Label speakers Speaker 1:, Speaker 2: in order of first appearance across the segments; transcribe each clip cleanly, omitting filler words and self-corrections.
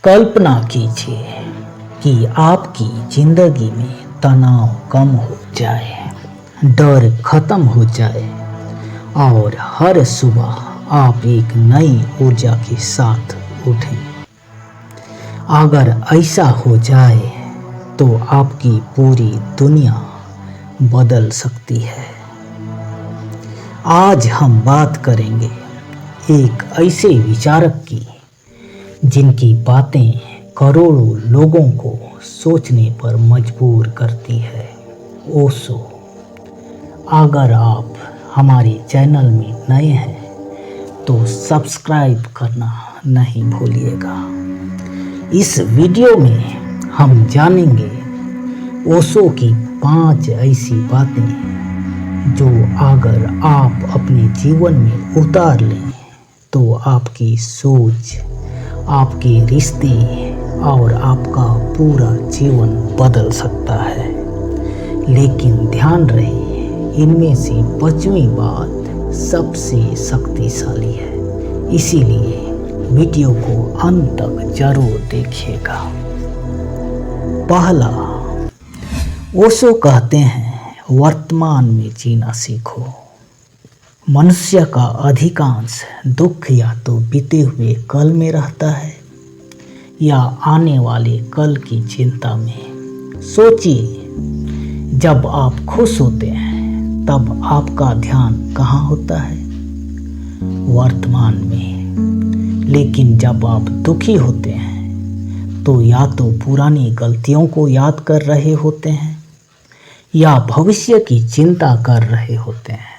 Speaker 1: कल्पना कीजिए कि आपकी जिंदगी में तनाव कम हो जाए, डर खत्म हो जाए और हर सुबह आप एक नई ऊर्जा के साथ उठें। अगर ऐसा हो जाए तो आपकी पूरी दुनिया बदल सकती है। आज हम बात करेंगे एक ऐसे विचारक की जिनकी बातें करोड़ों लोगों को सोचने पर मजबूर करती है, ओशो। अगर आप हमारे चैनल में नए हैं तो सब्सक्राइब करना नहीं भूलिएगा। इस वीडियो में हम जानेंगे ओशो की 5 ऐसी बातें जो अगर आप अपने जीवन में उतार लें तो आपकी सोच, आपके रिश्ते और आपका पूरा जीवन बदल सकता है। लेकिन ध्यान रहे, इनमें से 5वीं बात सबसे शक्तिशाली है, इसीलिए वीडियो को अंत तक जरूर देखिएगा। पहला, ओशो कहते हैं वर्तमान में जीना सीखो। मनुष्य का अधिकांश दुख या तो बीते हुए कल में रहता है या आने वाले कल की चिंता में। सोचिए, जब आप खुश होते हैं तब आपका ध्यान कहाँ होता है? वर्तमान में। लेकिन जब आप दुखी होते हैं तो या तो पुरानी गलतियों को याद कर रहे होते हैं या भविष्य की चिंता कर रहे होते हैं।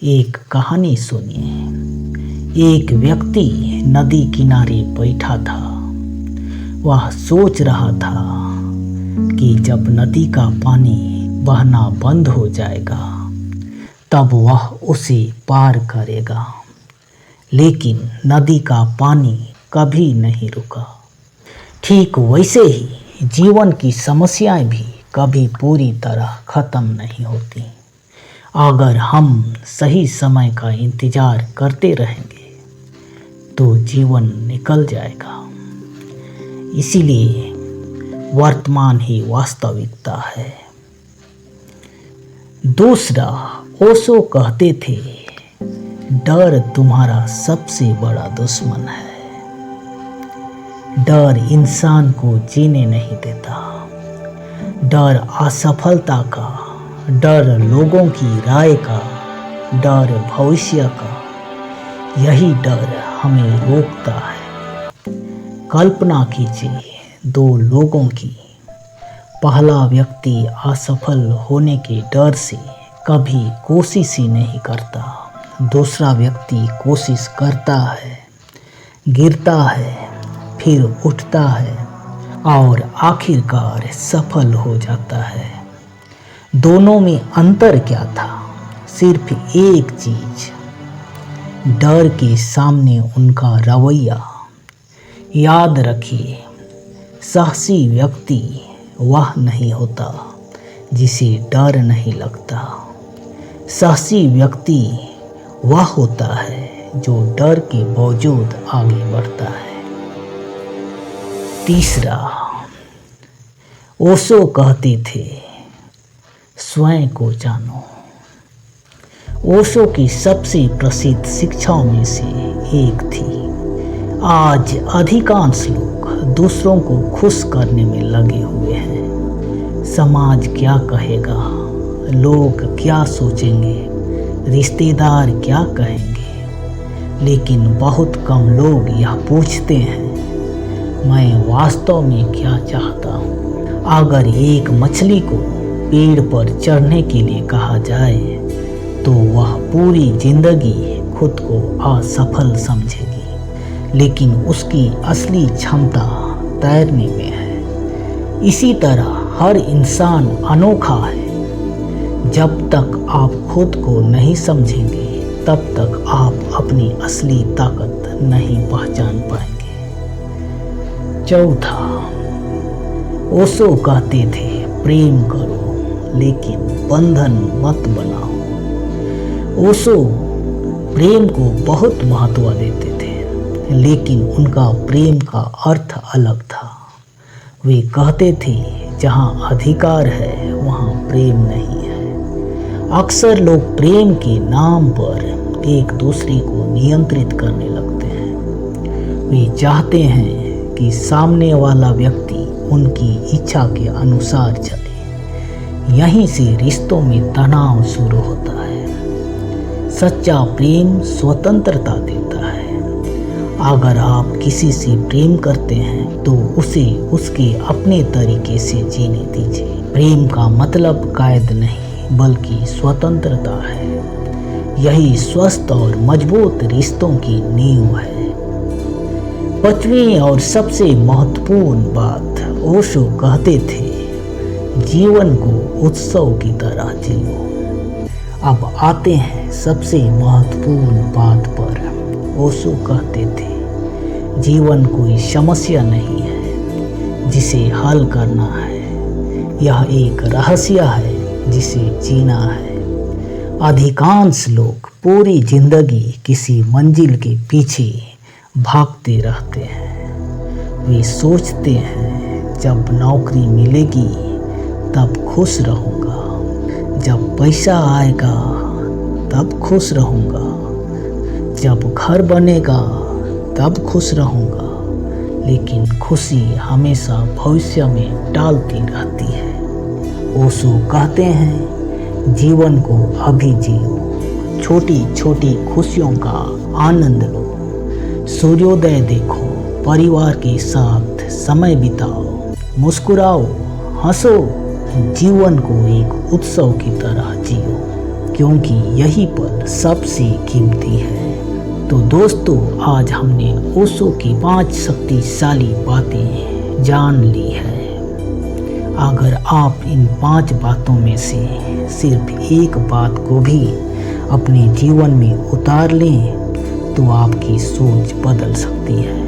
Speaker 1: एक कहानी सुनिए। एक व्यक्ति नदी किनारे बैठा था। वह सोच रहा था कि जब नदी का पानी बहना बंद हो जाएगा तब वह उसे पार करेगा। लेकिन नदी का पानी कभी नहीं रुका। ठीक वैसे ही जीवन की समस्याएं भी कभी पूरी तरह खत्म नहीं होती। अगर हम सही समय का इंतजार करते रहेंगे तो जीवन निकल जाएगा। इसीलिए वर्तमान ही वास्तविकता है। दूसरा, ओशो कहते थे डर तुम्हारा सबसे बड़ा दुश्मन है। डर इंसान को जीने नहीं देता। डर असफलता का, डर लोगों की राय का, डर भविष्य का, यही डर हमें रोकता है। कल्पना कीजिए 2 लोगों की। पहला व्यक्ति असफल होने के डर से कभी कोशिश ही नहीं करता। दूसरा व्यक्ति कोशिश करता है, गिरता है, फिर उठता है और आखिरकार सफल हो जाता है। दोनों में अंतर क्या था? सिर्फ एक चीज, डर के सामने उनका रवैया। याद रखिए, साहसी व्यक्ति वह नहीं होता जिसे डर नहीं लगता। साहसी व्यक्ति वह होता है जो डर के बावजूद आगे बढ़ता है। तीसरा, ओशो कहते थे स्वयं को जानो। ओशो की सबसे प्रसिद्ध शिक्षाओं में से एक थी। आज अधिकांश लोग दूसरों को खुश करने में लगे हुए हैं। समाज क्या कहेगा, लोग क्या सोचेंगे, रिश्तेदार क्या कहेंगे, लेकिन बहुत कम लोग यह पूछते हैं मैं वास्तव में क्या चाहता हूँ। अगर एक मछली को पेड़ पर चढ़ने के लिए कहा जाए तो वह पूरी जिंदगी खुद को असफल समझेगी, लेकिन उसकी असली क्षमता तैरने में है। इसी तरह हर इंसान अनोखा है। जब तक आप खुद को नहीं समझेंगे तब तक आप अपनी असली ताकत नहीं पहचान पाएंगे। चौथा, ओशो कहते थे प्रेम करो लेकिन बंधन मत बनाओ। ओशो प्रेम को बहुत महत्व देते थे, लेकिन उनका प्रेम का अर्थ अलग था। वे कहते थे, जहाँ अधिकार है वहाँ प्रेम नहीं है। अक्सर लोग प्रेम के नाम पर एक दूसरे को नियंत्रित करने लगते हैं। वे चाहते हैं कि सामने वाला व्यक्ति उनकी इच्छा के अनुसार चले। यहीं से रिश्तों में तनाव शुरू होता है। सच्चा प्रेम स्वतंत्रता देता है। अगर आप किसी से प्रेम करते हैं तो उसे उसके अपने तरीके से जीने दीजिए। प्रेम का मतलब कैद नहीं बल्कि स्वतंत्रता है। यही स्वस्थ और मजबूत रिश्तों की नींव है। 5वीं और सबसे महत्वपूर्ण बात, ओशो कहते थे, जीवन को उत्सव की तरह जियो। अब आते हैं सबसे महत्वपूर्ण बात पर। ओशो कहते थे, जीवन कोई समस्या नहीं है जिसे हल करना है, यह एक रहस्य है जिसे जीना है। अधिकांश लोग पूरी जिंदगी किसी मंजिल के पीछे भागते रहते हैं। वे सोचते हैं, जब नौकरी मिलेगी तब खुश रहूँगा, जब पैसा आएगा तब खुश रहूँगा, जब घर बनेगा तब खुश रहूँगा। लेकिन खुशी हमेशा भविष्य में टालती रहती है। ओशो कहते हैं, जीवन को अभी जियो, छोटी छोटी खुशियों का आनंद लो, सूर्योदय देखो, परिवार के साथ समय बिताओ, मुस्कुराओ, हंसो। जीवन को एक उत्सव की तरह जियो, क्योंकि यही पल सबसे कीमती है। तो दोस्तों, आज हमने ओशो की 5 शक्तिशाली बातें जान ली है। अगर आप इन 5 बातों में से सिर्फ एक बात को भी अपने जीवन में उतार लें तो आपकी सोच बदल सकती है।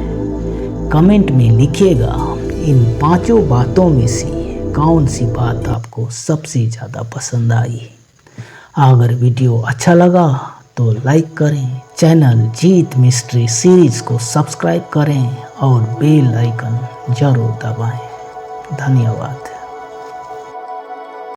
Speaker 1: कमेंट में लिखिएगा, इन 5 बातों में से कौन सी बात आपको सबसे ज़्यादा पसंद आई। अगर वीडियो अच्छा लगा तो लाइक करें, चैनल जीत मिस्ट्री सीरीज को सब्सक्राइब करें और बेल आइकन जरूर दबाएं। धन्यवाद।